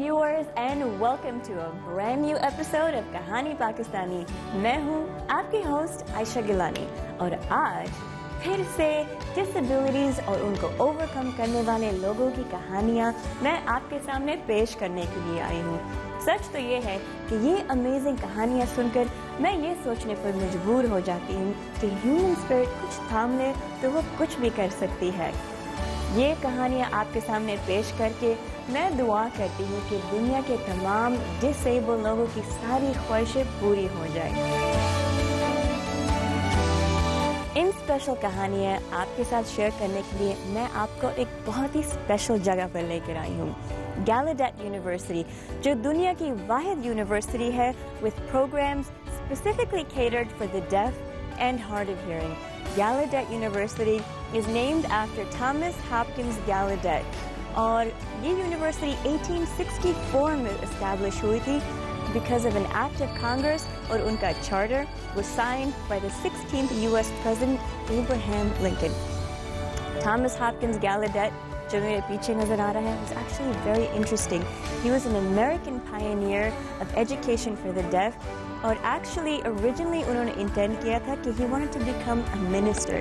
viewers and welcome to a brand new episode of कहानी पाकिस्तानी। मैं हूँ आपकी होस्ट आयशा गिलानी और आज फिर से डिसेबिलिटीज और उनको ओवरकम करने वाले लोगों की कहानियाँ मैं आपके सामने पेश करने के लिए आई हूँ। सच तो ये है कि ये अमेजिंग कहानियाँ सुनकर मैं ये सोचने पर मजबूर हो जाती हूँ कि ह्यूमन स्पिरिट कुछ थाम ले तो वो कुछ भी कर सकती है। ये कहानियाँ आपके सामने पेश करके मैं दुआ करती हूँ कि दुनिया के तमाम डिसेबल लोगों की सारी ख्वाहिशें पूरी हो जाएं। इन स्पेशल कहानियाँ आपके साथ शेयर करने के लिए मैं आपको एक बहुत ही स्पेशल जगह पर लेकर आई हूँ, गैलाडेट यूनिवर्सिटी, जो दुनिया की वाहिद यूनिवर्सिटी है with programs specifically catered for the deaf and hard of hearing. Gallaudet University is named after Thomas Hopkins Gallaudet और ये यूनिवर्सिटी 1864 में एस्टैब्लिश हुई थी because of an act of Congress और उनका charter was signed by the 16th US President Abraham Lincoln. Thomas Hopkins Gallaudet, जो मेरे पीछे नजर आ रहा है, was actually very interesting. He was an American pioneer of education for the deaf और actually originally उन्होंने intend किया था कि he wanted to become a minister.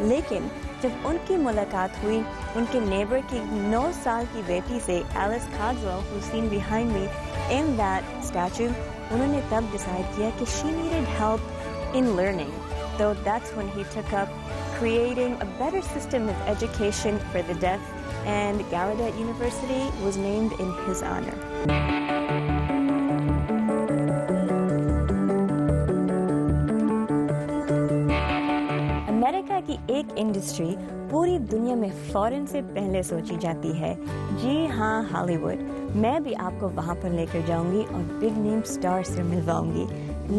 लेकिन जब उनकी मुलाकात हुई उनके नेबर की 9 साल की बेटी से, Alice Cogswell, who's seen behind me in that statue, उन्होंने तब decide किया कि she needed help in learning. So that's when he took up creating a better system of education for the deaf, and Gallaudet University was named in his honor. America की एक industry पूरी दुनिया में foreign से पहले सोची जाती है। जी हाँ, हॉलीवुड। मैं भी आपको वहाँ पर लेकर जाऊंगी और बिग नेम स्टार से मिलवाऊंगी।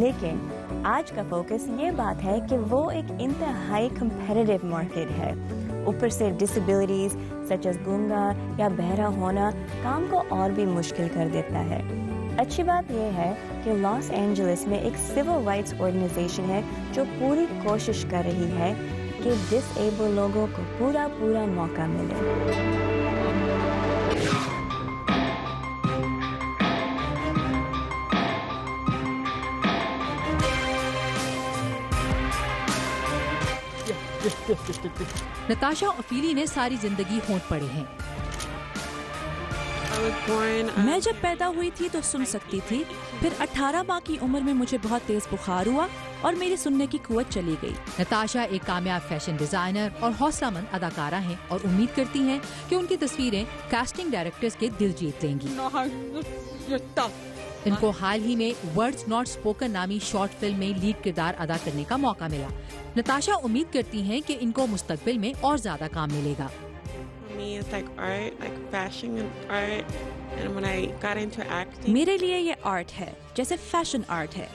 लेकिन आज का फोकस ये बात है कि वो एक इंतहाई कंपेटिटिव मार्केट है। ऊपर से डिसेबिलिटीज सच एज गूंगा या बहरा होना काम को और भी मुश्किल कर देता है। अच्छी बात यह है कि लॉस एंजलिस में एक सिविल राइट्स ऑर्गेनाइजेशन है जो पूरी कोशिश कर रही है कि डिसेबल लोगों को पूरा मौका मिले। नताशा और फीली ने सारी जिंदगी होंठ पड़े हैं। मैं जब पैदा हुई थी तो सुन सकती थी, फिर 18 माह की उम्र में मुझे बहुत तेज बुखार हुआ और मेरी सुनने की कुव्वत चली गई। नताशा एक कामयाब फैशन डिजाइनर और हौसलामंद अदाकारा हैं और उम्मीद करती हैं कि उनकी तस्वीरें कास्टिंग डायरेक्टर्स के दिल जीत लेंगी। इनको हाल ही में वर्ड्स नॉट स्पोकन नामी शॉर्ट फिल्म में लीड किरदार अदा करने का मौका मिला। नताशा उम्मीद करती हैं कि इनको मुस्तकबिल में और ज्यादा काम मिलेगा। मेरे लिए ये आर्ट है, जैसे फैशन आर्ट है।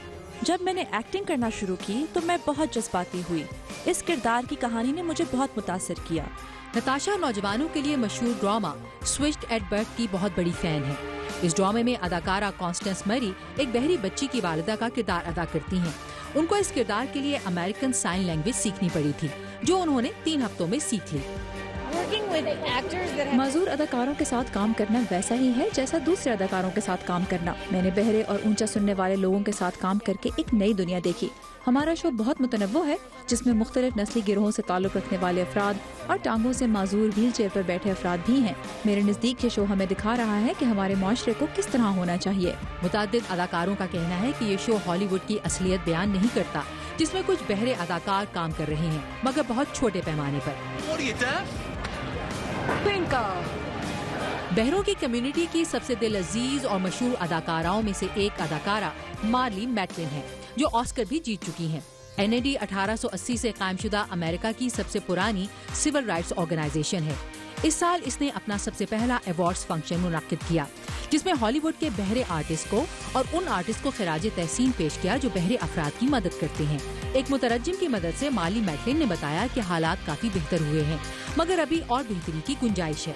जब मैंने एक्टिंग करना शुरू की तो मैं बहुत जज्बाती हुई। इस किरदार की कहानी ने मुझे बहुत मुतासिर किया। नताशा नौजवानों के लिए मशहूर ड्रामा स्विच्ड एट बर्थ की बहुत बड़ी फैन है। इस ड्रामे में अदाकारा कॉन्स्टेंस मरी एक बहरी बच्ची की वालिदा का किरदार अदा करती हैं। उनको इस किरदार के लिए अमेरिकन साइन लैंग्वेज सीखनी पड़ी थी, जो उन्होंने 3 हफ्तों में सीख ली। मजदूर अदाकारों के साथ काम करना वैसा ही है जैसा दूसरे अदाकारों के साथ काम करना। मैंने बहरे और ऊंचा सुनने वाले लोगों के साथ काम करके एक नई दुनिया देखी। हमारा शो बहुत मुतनव्वो है, जिसमें मुख्तलिफ नस्ली गिरोहों से ताल्लुक रखने वाले अफराद और टांगों से माजूर व्हील चेयर पर बैठे अफराद भी हैं। मेरे नजदीक ये शो हमें दिखा रहा है कि हमारे माशरे को किस तरह होना चाहिए। मुताद्दिद अदाकारों का कहना है कि ये शो हॉलीवुड की असलियत बयान नहीं करता, जिसमें कुछ बहरे अदाकार काम कर रहे हैं, मगर बहुत छोटे पैमाने पर। बहरों की कम्युनिटी की सबसे दिल अजीज और मशहूर अदाकाराओं में से एक अदाकारा मार्ली मैटलिन है, जो ऑस्कर भी जीत चुकी हैं। NAD 1880 से कायमशुदा अमेरिका की सबसे पुरानी सिविल राइट्स ऑर्गेनाइजेशन है। इस साल इसने अपना सबसे पहला अवार्ड्स फंक्शन मुनक्किद किया, जिसमें हॉलीवुड के बहरे आर्टिस्ट को और उन आर्टिस्ट को खिराज तहसीन पेश किया जो बहरे अफराद की मदद करते हैं। एक मुतरज्जिम की मदद से माली मैकलिन ने बताया कि हालात काफी बेहतर हुए हैं, मगर अभी और बेहतरी की गुंजाइश है।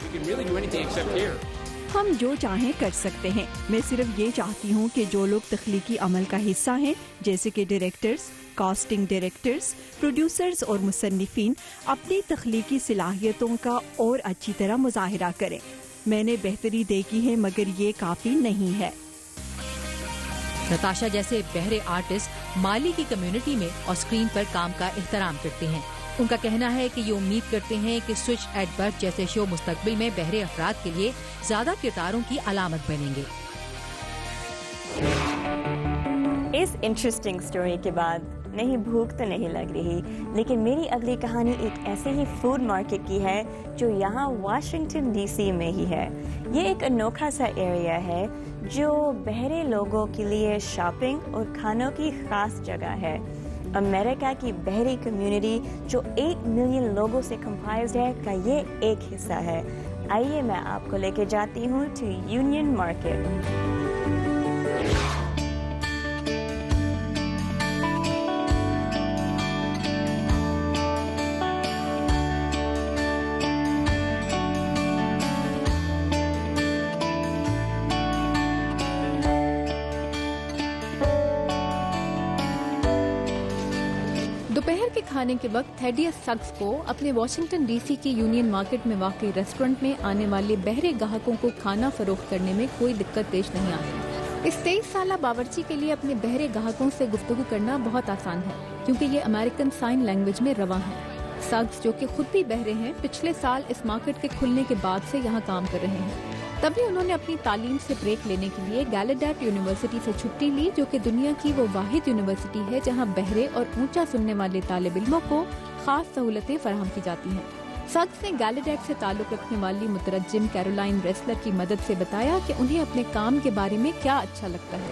हम जो चाहें कर सकते हैं। मैं सिर्फ ये चाहती हूँ कि जो लोग तख्लीकी अमल का हिस्सा हैं, जैसे कि डायरेक्टर्स, कास्टिंग डायरेक्टर्स, प्रोड्यूसर्स और मुसन्निफीन, अपनी तख्लीकी सलाहियतों का और अच्छी तरह मुजाहिरा करें। मैंने बेहतरी देखी है, मगर ये काफ़ी नहीं है। नताशा जैसे बहरे आर्टिस्ट माली की कम्युनिटी में और स्क्रीन पर काम का एहतराम करते हैं। उनका कहना है कि ये उम्मीद करते हैं कि स्विच एट बर्थ जैसे शो मुस्तकबिल में बहरे अफराद के लिए ज्यादा किरदारों की अलामत बनेंगे। इस इंटरेस्टिंग स्टोरी के बाद नहीं भूख तो नहीं लग रही, लेकिन मेरी अगली कहानी एक ऐसे ही फूड मार्केट की है जो यहाँ वाशिंगटन DC में ही है। ये एक अनोखा सा एरिया है जो बहरे लोगों के लिए शॉपिंग और खानों की खास जगह है। अमेरिका की बहरी कम्युनिटी जो 8 मिलियन लोगों से कंपाइज्ड है का ये एक हिस्सा है। आइए मैं आपको लेके जाती हूँ टू यूनियन मार्केट। दोपहर के खाने के वक्त थेडियस सक्स को अपने वाशिंगटन DC की यूनियन मार्केट में वाक़ई रेस्टोरेंट में आने वाले बहरे ग्राहकों को खाना फरोख्त करने में कोई दिक्कत पेश नहीं आती। इस 23 साला बावर्ची के लिए अपने बहरे ग्राहकों से गुफ्तगू करना बहुत आसान है, क्योंकि ये अमेरिकन साइन लैंग्वेज में रवा है। सक्स, जो कि खुद भी बहरे हैं, पिछले साल इस मार्केट के खुलने के बाद से यहाँ काम कर रहे हैं। तभी उन्होंने अपनी तालीम से ब्रेक लेने के लिए गैलाडेट यूनिवर्सिटी से छुट्टी ली, जो कि दुनिया की वो वाहिद यूनिवर्सिटी है जहां बहरे और ऊंचा सुनने वाले तालिब इल्मों को खास सहूलतें फराहम की जाती हैं। सक्स ने गैलाडेट से ताल्लुक रखने वाली मुतरज्जिम कैरोलाइन रेसलर की मदद से बताया कि उन्हें अपने काम के बारे में क्या अच्छा लगता है।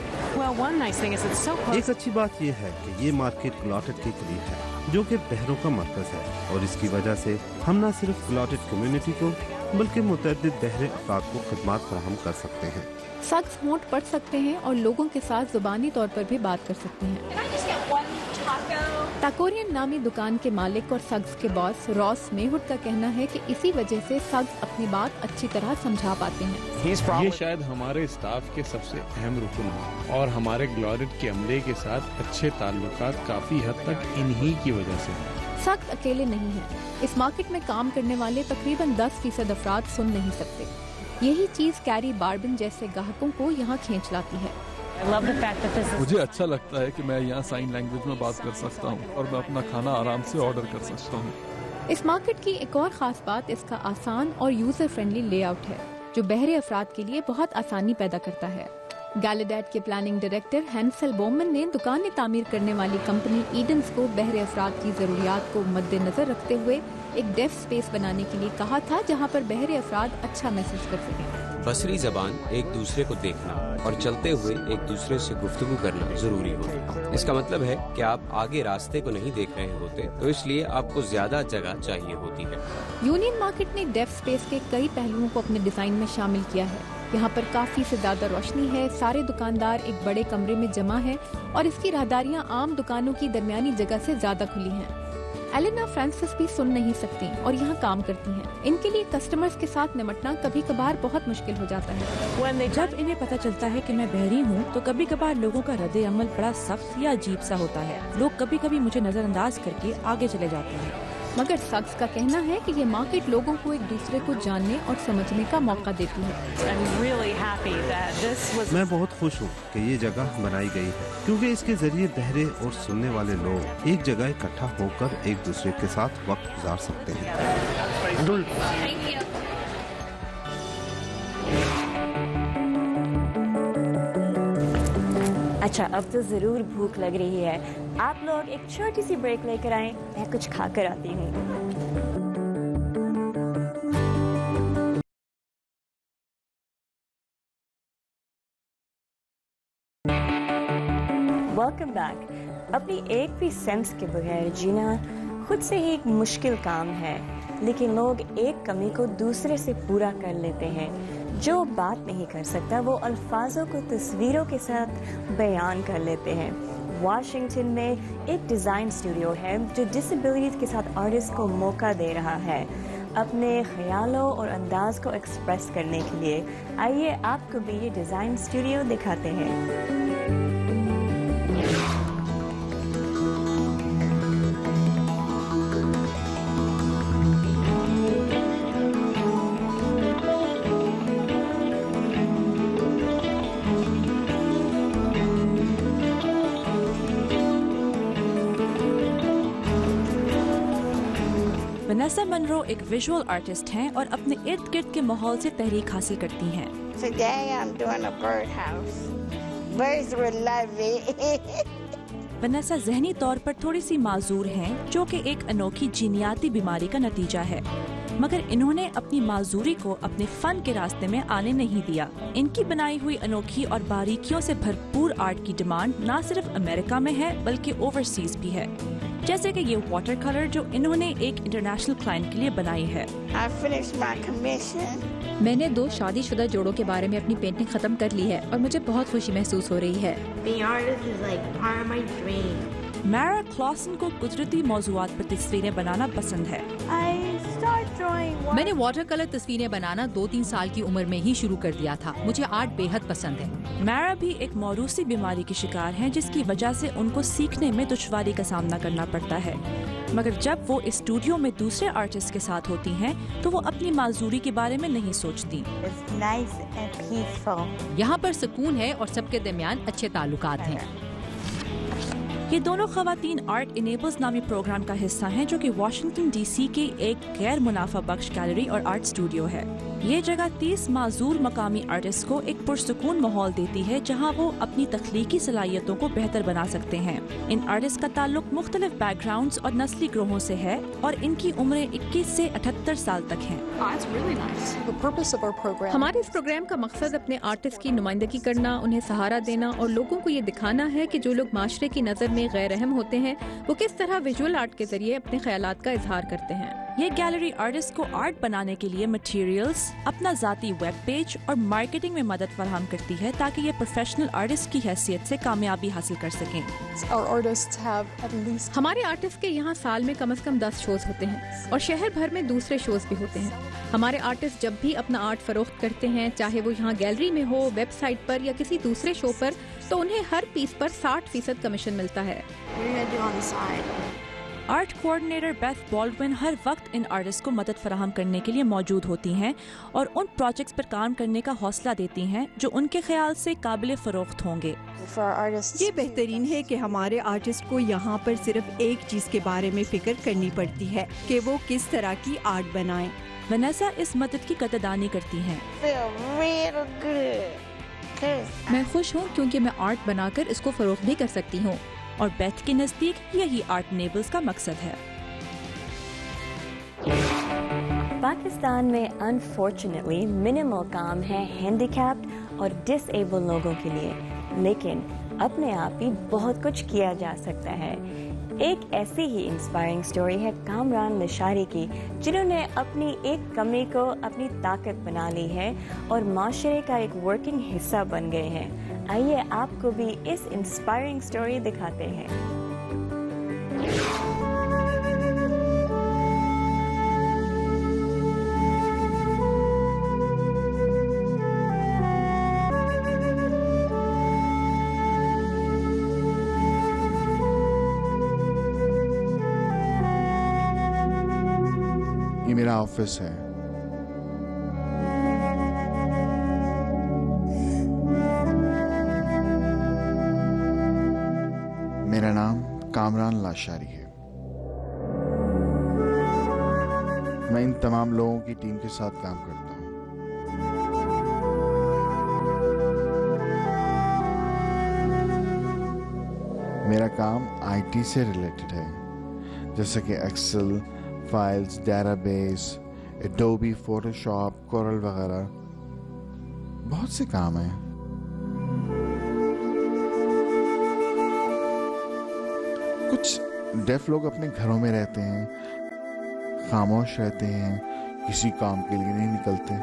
एक अच्छी बात यह है कि ये मार्केट ग्लॉटेड के करीब है, जो कि बहरों का मरकज है, और इसकी वजह से हम न सिर्फ ग्लॉटेड कम्युनिटी को बल्कि मुतअद्दिद बहरे अफराद को खिदमत फराहम कर सकते हैं। सक्स होंठ पढ़ सकते हैं और लोगों के साथ जुबानी तौर पर भी बात कर सकते हैं। टाकोरियन नामी दुकान के मालिक और सक्स के बॉस रॉस मेहुड का कहना है कि इसी वजह से सक्स अपनी बात अच्छी तरह समझा पाते हैं। ये शायद हमारे स्टाफ के सबसे अहम रुकन है और हमारे ग्लॉटेड के अमले के साथ अच्छे ताल्लुकात काफी हद तक इन्हीं की वजह से हैं। सक्स अकेले नहीं हैं। इस मार्केट में काम करने वाले तकरीबन 10% अफराद सुन नहीं सकते। यही चीज कैरी बार्बिन जैसे ग्राहकों को यहाँ खींच लाती है। मुझे अच्छा लगता है कि मैं यहाँ साइन लैंग्वेज में बात कर सकता हूँ और मैं अपना खाना आराम से ऑर्डर कर सकता हूँ। इस मार्केट की एक और खास बात इसका आसान और यूजर फ्रेंडली लेआउट है, जो बहरे अफराद के लिए बहुत आसानी पैदा करता है। गैलाडेट के प्लानिंग डायरेक्टर हैंसल बोमन ने दुकानें तामीर करने वाली कंपनी ईडन्स को बहरे अफराद की जरूरियात को मद्देनजर रखते हुए एक डेफ स्पेस बनाने के लिए कहा था, जहां पर बहरे अफराद अच्छा महसूस कर सकें। बसरी जबान एक दूसरे को देखना और चलते हुए एक दूसरे से गुफ्तगू करना जरूरी होता है। इसका मतलब है कि आप आगे रास्ते को नहीं देख रहे होते, तो इसलिए आपको ज्यादा जगह चाहिए होती है। यूनियन मार्केट ने डेफ स्पेस के कई पहलुओं को अपने डिजाइन में शामिल किया है। यहाँ पर काफी से ज्यादा रोशनी है, सारे दुकानदार एक बड़े कमरे में जमा है और इसकी राहदारियाँ आम दुकानों की दरमियानी जगह से ज्यादा खुली हैं। एलेना फ्रांसिस भी सुन नहीं सकती और यहाँ काम करती हैं। इनके लिए कस्टमर्स के साथ निपटना कभी कभार बहुत मुश्किल हो जाता है। जब इन्हें पता चलता है कि मैं बहरी हूँ, तो कभी कभार लोगों का रद्द अमल बड़ा सख्त या अजीब सा होता है। लोग कभी कभी मुझे नजरअंदाज करके आगे चले जाते हैं। मगर सक्स का कहना है कि ये मार्केट लोगों को एक दूसरे को जानने और समझने का मौका देती है। मैं बहुत खुश हूँ कि ये जगह बनाई गई है, क्योंकि इसके जरिए बहरे और सुनने वाले लोग एक जगह इकट्ठा होकर एक दूसरे के साथ वक्त गुजार सकते हैं। अच्छा, अब तो ज़रूर भूख लग रही है। आप लोग एक छोटी सी ब्रेक लेकर आएं, मैं कुछ खा कर आती हूँ। Welcome back. اپنی ایک بھی سینس کے بغیر جینا خود سے ہی ایک مشکل کام ہے، لیکن لوگ ایک کمی کو دوسرے سے پورا کر لیتے ہیں۔ جو بات نہیں کر سکتا وہ الفاظوں کو تصویروں کے ساتھ بیان کر لیتے ہیں۔ واشنگٹن میں ایک ڈیزائن اسٹوڈیو ہے جو ڈسیبلٹیز کے ساتھ آرٹسٹ کو موقع دے رہا ہے اپنے خیالوں اور انداز کو ایکسپریس کرنے کے لیے۔ آئیے آپ کو بھی یہ ڈیزائن اسٹوڈیو دکھاتے ہیں۔ ونیسا منرو ایک ویژول آرٹسٹ ہیں اور اپنے ارد گرد کے ماحول سے تحریک حاصل کرتی ہیں۔ Today I'm doing a birdhouse. Birds will love it. ونیسا ذہنی طور پر تھوڑی سی معذور ہیں، جو کہ ایک انوکھی جینیاتی بیماری کا نتیجہ ہے، مگر انہوں نے اپنی معذوری کو اپنے فن کے راستے میں آنے نہیں دیا۔ ان کی بنائی ہوئی انوکھی اور باریکیوں سے بھرپور آرٹ کی ڈیمانڈ نہ صرف امریکہ میں ہے بلکہ اوورسیز بھی ہے، جیسے کہ یہ واٹر کلر جو انہوں نے ایک انٹرنیشنل کلائنٹ کے لیے بنائی ہے۔ I finished my commission. میں نے 2 شادی شدہ جوڑوں کے بارے میں اپنی پینٹنگ ختم کر لی ہے اور مجھے بہت خوشی محسوس ہو رہی ہے۔ Being an artist is like part of my dream. میرا کلاسن کو قدرتی موضوعات پر تصویریں بنانا پسند ہے۔ I start drawing. میں نے واٹر کلر تصویریں بنانا 2-3 سال کی عمر میں ہی شروع کر دیا تھا۔ مجھے آرٹ بے حد پسند ہے۔ میرا بھی ایک موروثی بیماری کی شکار ہیں جس کی وجہ سے ان کو سیکھنے میں دشواری کا سامنا کرنا پڑتا ہے، مگر جب وہ اسٹوڈیو میں دوسرے آرٹسٹ کے ساتھ ہوتی ہیں تو وہ اپنی معذوری کے بارے میں نہیں سوچتی۔ It's nice and peaceful. یہاں پر سکون ہے اور سب کے درمیان اچھے تعلقات ہیں۔ یہ دونوں خواتین آرٹ انیبلز نامی پروگرام کا حصہ ہیں جو کہ واشنگٹن ڈی سی کے ایک غیر منافع بخش گیلری اور آرٹ اسٹوڈیو ہے۔ یہ جگہ 30 معذور مقامی آرٹسٹ کو ایک پرسکون ماحول دیتی ہے جہاں وہ اپنی تخلیقی صلاحیتوں کو بہتر بنا سکتے ہیں۔ ان آرٹسٹ کا تعلق مختلف بیک گراؤنڈز اور نسلی گروہوں سے ہے اور ان کی عمریں 21 سے 78 سال تک ہیں۔ ہمارے اس پروگرام کا مقصد اپنے آرٹسٹ کی نمائندگی کرنا، انہیں سہارا دینا اور لوگوں کو یہ دکھانا ہے کہ جو لوگ معاشرے کی نظر میں غیر اہم ہوتے ہیں وہ کس طرح ویژول آرٹ کے ذریعے اپنے خیالات کا اظہار کرتے ہیں۔ یہ گیلری آرٹسٹ کو آرٹ بنانے کے لیے مٹیریلز، اپنا ذاتی ویب پیج اور مارکیٹنگ میں مدد فراہم کرتی ہے تاکہ یہ پروفیشنل آرٹسٹ کی حیثیت سے کامیابی حاصل کر سکیں۔ ہمارے آرٹسٹ کے یہاں سال میں کم از کم 10 شوز ہوتے ہیں اور شہر بھر میں دوسرے شوز بھی ہوتے ہیں۔ ہمارے آرٹسٹ جب بھی اپنا آرٹ فروخت کرتے ہیں، چاہے وہ یہاں گیلری میں ہو، ویب سائٹ پر یا کسی دوسرے شو پر، تو انہیں ہر پیس پر 60% کمیشن ملتا ہے۔ آرٹ کوآرڈینیٹر بیتھ بالڈوین ہر وقت ان آرٹسٹ کو مدد فراہم کرنے کے لیے موجود ہوتی ہیں اور ان پروجیکٹس پر کام کرنے کا حوصلہ دیتی ہیں جو ان کے خیال سے قابل فروخت ہوں گے۔ یہ بہترین ہے کہ ہمارے آرٹسٹ کو یہاں پر صرف ایک چیز کے بارے میں فکر کرنی پڑتی ہے کہ وہ کس طرح کی آرٹ بنائیں۔ ونیسا اس مدد کی قدردانی کرتی ہیں۔ میں خوش ہوں کیونکہ میں آرٹ بنا کر اس کو فروخت بھی کر سکتی ہوں، اور بیتھ کے نزدیک یہی آرٹ نیبلز کا مقصد ہے۔ پاکستان میں انفارچونیٹلی منیمل کام ہے ہینڈی کیپڈ اور ڈس ایبل لوگوں کے لیے، لیکن اپنے آپ ہی بہت کچھ کیا جا سکتا ہے۔ ایک ایسی ہی انسپائرنگ سٹوری ہے کامران لشاری کی، جنہوں نے اپنی ایک کمی کو اپنی طاقت بنا لی ہے اور معاشرے کا ایک ورکنگ حصہ بن گئے ہیں۔ آئیے آپ کو بھی اس انسپائرنگ سٹوری دکھاتے ہیں۔ یہ میرا آفس ہے۔ میرا نام کامران لاشاری ہے۔ میں ان تمام لوگوں کی ٹیم کے ساتھ کام کرتا ہوں۔ میرا کام آئی ٹی سے ریلیٹڈ ہے، جیسے کہ Excel, files, database, Adobe, Photoshop, Corel وغیرہ، بہت سے کام ہیں۔ कुछ डेफ लोग अपने घरों में रहते हैं, खामोश रहते हैं, किसी काम के लिए नहीं निकलते,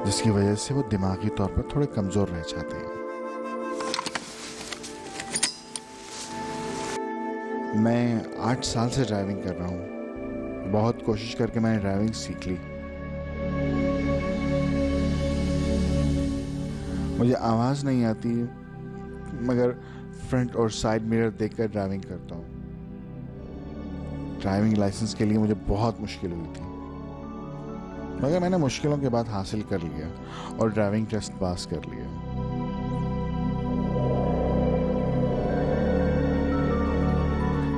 जिसकी वजह से वो दिमागी तौर पर थोड़े कमजोर रह जाते हैं। मैं 8 साल से ड्राइविंग कर रहा हूँ। बहुत कोशिश करके मैंने ड्राइविंग सीख ली। मुझे आवाज़ नहीं आती, मगर फ्रंट और साइड मिरर देखकर ड्राइविंग करता हूँ। ड्राइविंग लाइसेंस के लिए मुझे बहुत मुश्किल हुई थी, मगर मैंने मुश्किलों के बाद हासिल कर लिया और ड्राइविंग टेस्ट पास कर लिया।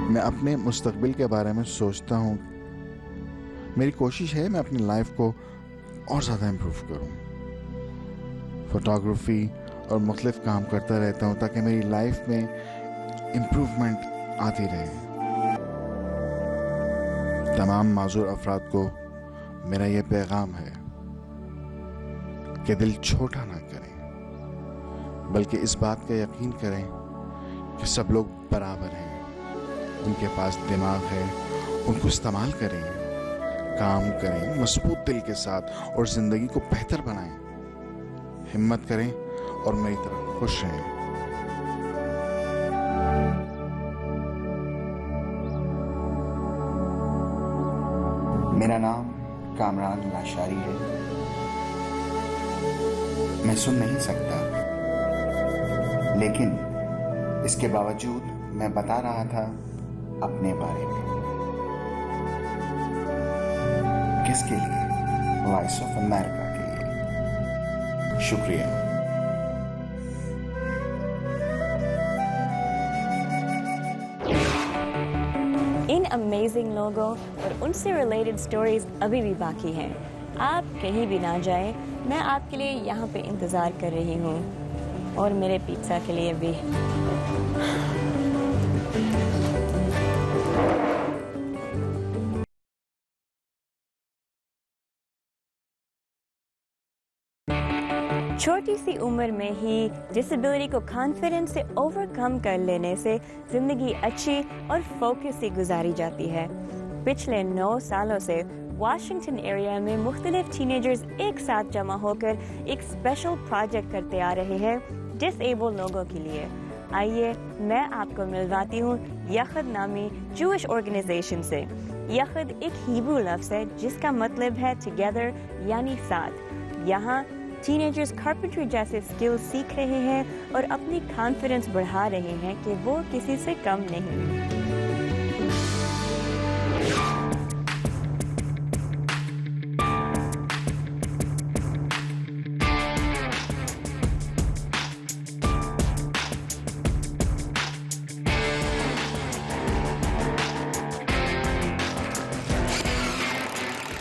मैं अपने मुस्तकबिल के बारे में सोचता हूँ। मेरी कोशिश है मैं अपनी लाइफ को और ज़्यादा इम्प्रूव करूँ। फोटोग्राफी और मुख्तलिफ काम करता रहता हूँ ताकि मेरी लाइफ में इम्प्रूवमेंट आती रहे। तमाम माजूर अफराद को मेरा ये पैगाम है कि दिल छोटा ना करें, बल्कि इस बात का यकीन करें कि सब लोग बराबर हैं। उनके पास दिमाग है, उनको इस्तेमाल करें, काम करें मजबूत दिल के साथ और जिंदगी को बेहतर बनाएं। हिम्मत करें और मेरी तरह खुश रहें। मेरा नाम कामरान लाशारी है। मैं सुन नहीं सकता, लेकिन इसके बावजूद मैं बता रहा था अपने बारे में। किसके लिए? वॉइस ऑफ अमेरिका के लिए। शुक्रिया। इन अमेजिंग लोगों और उनसे रिलेटेड स्टोरीज अभी भी बाकी हैं। आप कहीं भी ना जाएं, मैं आपके लिए यहाँ पे इंतज़ार कर रही हूँ, और मेरे पिज़्ज़ा के लिए भी। छोटी सी उम्र में ही डिसेबिलिटी को कॉन्फिडेंस से ओवरकम कर लेने से ज़िंदगी अच्छी और फोकस से गुजारी जाती है। पिछले 9 सालों से वाशिंगटन एरिया में मुख्तलिफ टीनेजर्स एक साथ जमा होकर एक स्पेशल प्रोजेक्ट करते आ रहे हैं डिसेबल लोगों के लिए। आइए मैं आपको मिलवाती हूँ यखद नामी जूइश ऑर्गेनाइजेशन से। यखद एक हिब्रू लफ्ज़ है जिसका मतलब है टुगेदर यानी साथ। यहाँ टीनेजर्स कार्पेंट्री जैसे स्किल्स सीख रहे हैं और अपनी कॉन्फिडेंस बढ़ा रहे हैं कि वो किसी से कम नहीं।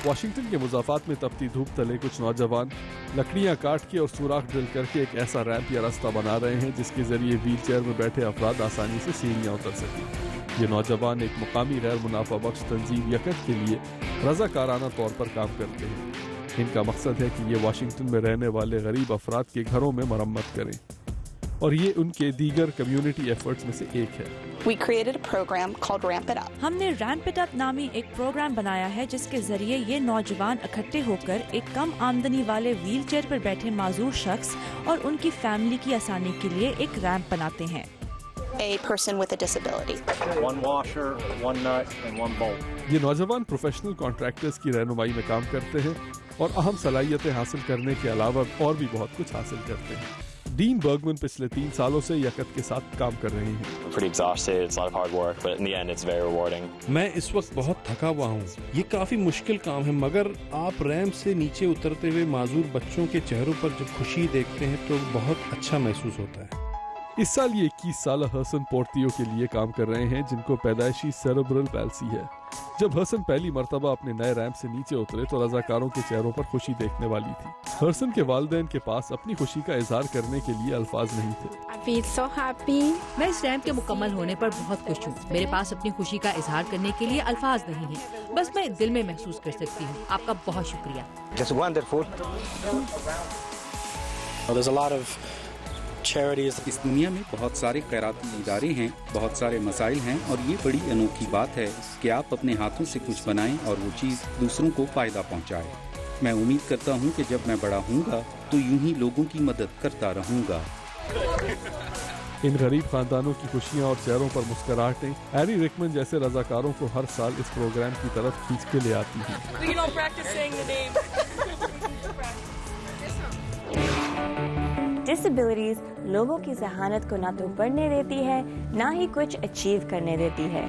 वाशिंगटन के मुज़ाफ़ात में तपती धूप तले कुछ नौजवान लकड़ियां काट के और सुराख ड्रिल करके एक ऐसा रैंप या रास्ता बना रहे हैं जिसके जरिए व्हील चेयर में बैठे अफराद आसानी से सीढ़ियां उतर सकें। ये नौजवान एक मुकामी गैर मुनाफा बख्श तंजीम यकत के लिए रज़ाकाराना तौर पर काम करते हैं। इनका मकसद है कि ये वाशिंगटन में रहने वाले गरीब अफराद के घरों में मरम्मत करें, और ये उनके दीगर कम्युनिटी एफर्ट्स में से एक है। We created a program called Ramp It Up. हमने रैंप इट अप नामी एक प्रोग्राम बनाया है जिसके जरिए ये नौजवान इकट्ठे होकर एक कम आमदनी वाले व्हील चेयर पर बैठे माजूर शख्स और उनकी फैमिली की आसानी के लिए एक रैंप बनाते हैं। A person with a disability. One washer, one nut, and one bolt. ये नौजवान प्रोफेशनल कॉन्ट्रैक्टर्स की रहनुमाई में काम करते हैं और अहम सलाहियतें हासिल करने के अलावा और भी बहुत कुछ हासिल करते हैं। डीन बर्गमन पिछले 3 सालों से यकत के साथ काम कर रहे हैं। मैं इस वक्त बहुत थका हुआ हूँ। ये काफी मुश्किल काम है, मगर आप रैंप से नीचे उतरते हुए माजूर बच्चों के चेहरों पर जब खुशी देखते हैं तो बहुत अच्छा महसूस होता है। इस साल ये 21 साल हसन पोर्टियो के लिए काम कर रहे हैं जिनको पैदाइशी सेरेब्रल पैल्सी है। जब हसन पहली मर्तबा अपने नए रैंप से नीचे उतरे तो रज़ाकारों के चेहरों पर खुशी देखने वाली थी। हसन के वालिदैन के पास अपनी खुशी का इजहार करने के लिए अल्फाज नहीं थे। I feel so happy. मैं इस रैंप के मुकम्मल होने पर बहुत खुश हूँ। मेरे पास अपनी खुशी का इजहार करने के लिए अल्फाज नहीं है, बस मैं दिल में महसूस कर सकती हूँ। आपका बहुत शुक्रिया। Just wonderful. There's a lot of charities. اس دنیا میں بہت سارے خیراتی ادارے ہیں، بہت سارے مسائل ہیں، اور یہ بڑی انوکھی بات ہے کہ آپ اپنے ہاتھوں سے کچھ بنائیں اور وہ چیز دوسروں کو فائدہ پہنچائے۔ میں امید کرتا ہوں کہ جب میں بڑا ہوں گا تو یوں ہی لوگوں کی مدد کرتا رہوں گا۔ ان غریب خاندانوں کی خوشیاں اور چہروں پر مسکراہٹیں ایری ریکمن جیسے رضاکاروں کو ہر سال اس پروگرام کی طرف کھینچ کے لے آتی ہیں۔ ڈسیبلٹیز لوگوں کی ذہانت کو نہ تو پڑھنے دیتی ہے نہ ہی کچھ اچیو کرنے دیتی ہے۔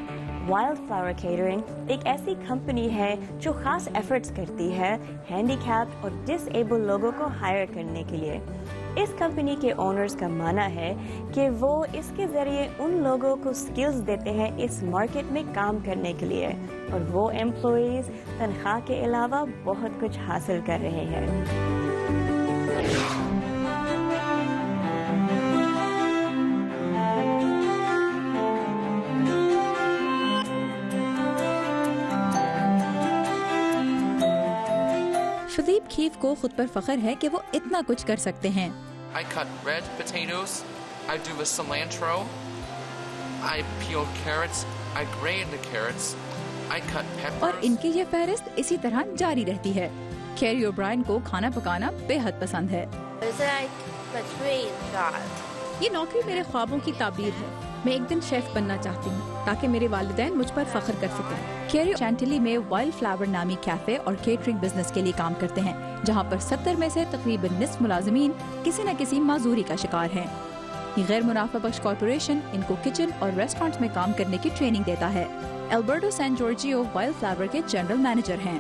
وائلڈ فلاور کیٹرنگ ایک ایسی کمپنی ہے جو خاص ایفرٹس کرتی ہے ہینڈی کیپڈ اور ڈس ایبل لوگوں کو ہائر کرنے کے لیے۔ اس کمپنی کے اونرز کا معنی ہے کہ وہ اس کے ذریعے ان لوگوں کو سکلز دیتے ہیں اس مارکیٹ میں کام کرنے کے لیے، اور وہ امپلائیز تنخواہ کے علاوہ بہت کچھ حاصل کر رہے ہیں۔ شدیب کھیف کو خود پر فخر ہے کہ وہ اتنا کچھ کر سکتے ہیں۔ I cut red potatoes, I do the cilantro, I peel carrots, I grate the carrots, I cut peppers. اور ان کی یہ فہرست اسی طرح جاری رہتی ہے۔ کیری اوبرائن کو کھانا پکانا بے حد پسند ہے۔ یہ نوکری میرے خوابوں کی تعبیر ہے۔ میں ایک دن شیف بننا چاہتی ہوں تاکہ میرے والدین مجھ پر فخر کر سکیں۔ کیری چینٹلی میں وائلڈ فلاور نامی کیفے اور کیٹرنگ بزنس کے لیے کام کرتے ہیں، جہاں پر 70 میں سے تقریباً نصف ملازمین کسی نہ کسی معذوری کا شکار ہیں۔ یہ غیر منافع بخش کارپوریشن ان کو کچن اور ریسٹورانٹس میں کام کرنے کی ٹریننگ دیتا ہے۔ البرٹو سین جورجیو وائلڈ فلاور کے جنرل مینیجر ہیں۔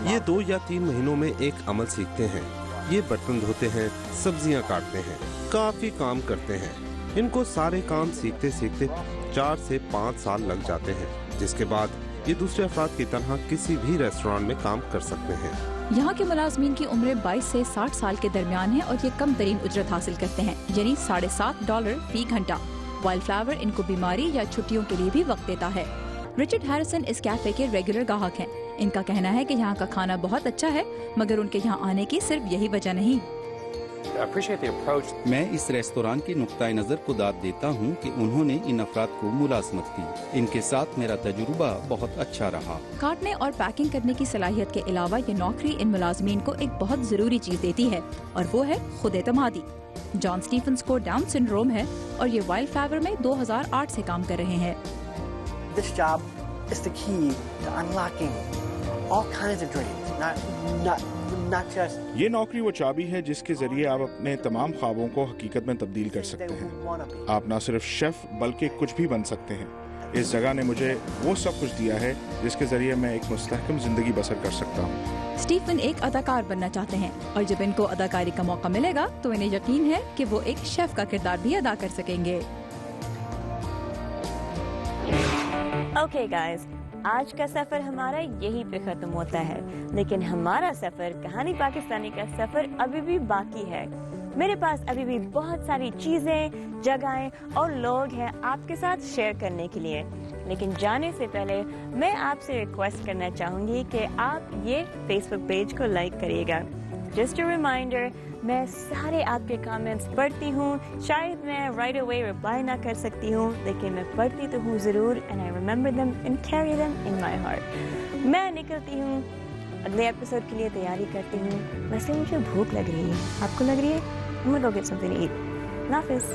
یہ 2 یا 3 مہینوں میں ایک عمل سیکھتے ہیں۔ یہ برتن دھوتے ہیں، سبزیاں کاٹتے ہیں، کافی کام کرتے ہیں۔ ان کو سارے کام سیکھتے سیکھتے 4 سے 5 سال لگ جاتے ہیں، جس کے بعد یہ دوسرے افراد کی طرح کسی بھی ریسٹورانٹ میں کام کر سکتے ہیں۔ یہاں کے ملازمین کی عمریں 22 سے 60 سال کے درمیان ہے اور یہ کم ترین اجرت حاصل کرتے ہیں، یعنی $7.5 فی گھنٹہ۔ وائلڈ فلاور ان کو بیماری یا چھٹیوں کے لیے بھی وقت دیتا ہے۔ رچرڈ ہیریسن اس کیفے کے ریگولر گاہک ہیں۔ ان کا کہنا ہے کہ یہاں کا کھانا بہت اچھا ہے، مگر ان کے یہاں آنے کی صرف یہی وجہ نہیں۔ میں اس ریستوران کے نقطۂ نظر کو داد دیتا ہوں کہ انہوں نے ان افراد کو ملازمت دی۔ ان کے ساتھ میرا تجربہ بہت اچھا رہا۔ کاٹنے اور پیکنگ کرنے کی صلاحیت کے علاوہ یہ نوکری ان ملازمین کو ایک بہت ضروری چیز دیتی ہے، اور وہ ہے خود اعتمادی۔ جان سٹیفنز کو ڈاؤن سنڈروم ہے اور یہ وائلڈ فلاور میں 2008 سے کام کر رہے ہیں۔ This job is the key to unlocking all kinds of dreams, not just. یہ نوکری وہ چابی ہے جس کے ذریعے آپ اپنے تمام خوابوں کو حقیقت میں تبدیل کر سکتے ہیں۔ آپ نہ صرف شیف بلکہ کچھ بھی بن سکتے ہیں۔ اس جگہ نے مجھے وہ سب کچھ دیا ہے جس کے ذریعے میں ایک مستحکم زندگی بسر کر سکتا ہوں۔ سٹیفن ایک اداکار بننا چاہتے ہیں، اور جب ان کو اداکاری کا موقع ملے گا تو انہیں یقین ہے کہ وہ ایک شیف کا کردار بھی ادا کر سکیں گے۔ اوکے گائز، آج کا سفر ہمارا یہی پہ ختم ہوتا ہے، لیکن ہمارا سفر کہانی پاکستانی کا سفر ابھی بھی باقی ہے۔ میرے پاس ابھی بھی بہت ساری چیزیں، جگہیں اور لوگ ہیں آپ کے ساتھ شیئر کرنے کے لیے، لیکن جانے سے پہلے میں آپ سے ریکویسٹ کرنا چاہوں گی کہ آپ یہ فیس بک پیج کو لائک کریے گا۔ جسٹ اے ریمائنڈر، میں سارے آپ کے کامنٹس پڑھتی ہوں، شاید میں رائٹ اوے رپلائی نہ کر سکتی ہوں، لیکن میں پڑھتی تو ہوں ضرور، and I remember them and carry them in my heart. میں نکلتی ہوں، اگلے ایپیسوڈ کے لیے تیاری کرتی ہوں۔ ویسے مجھے بھوک لگ رہی ہے، آپ کو لگ رہی ہے؟ I'm gonna go get something to eat. اللہ حافظ۔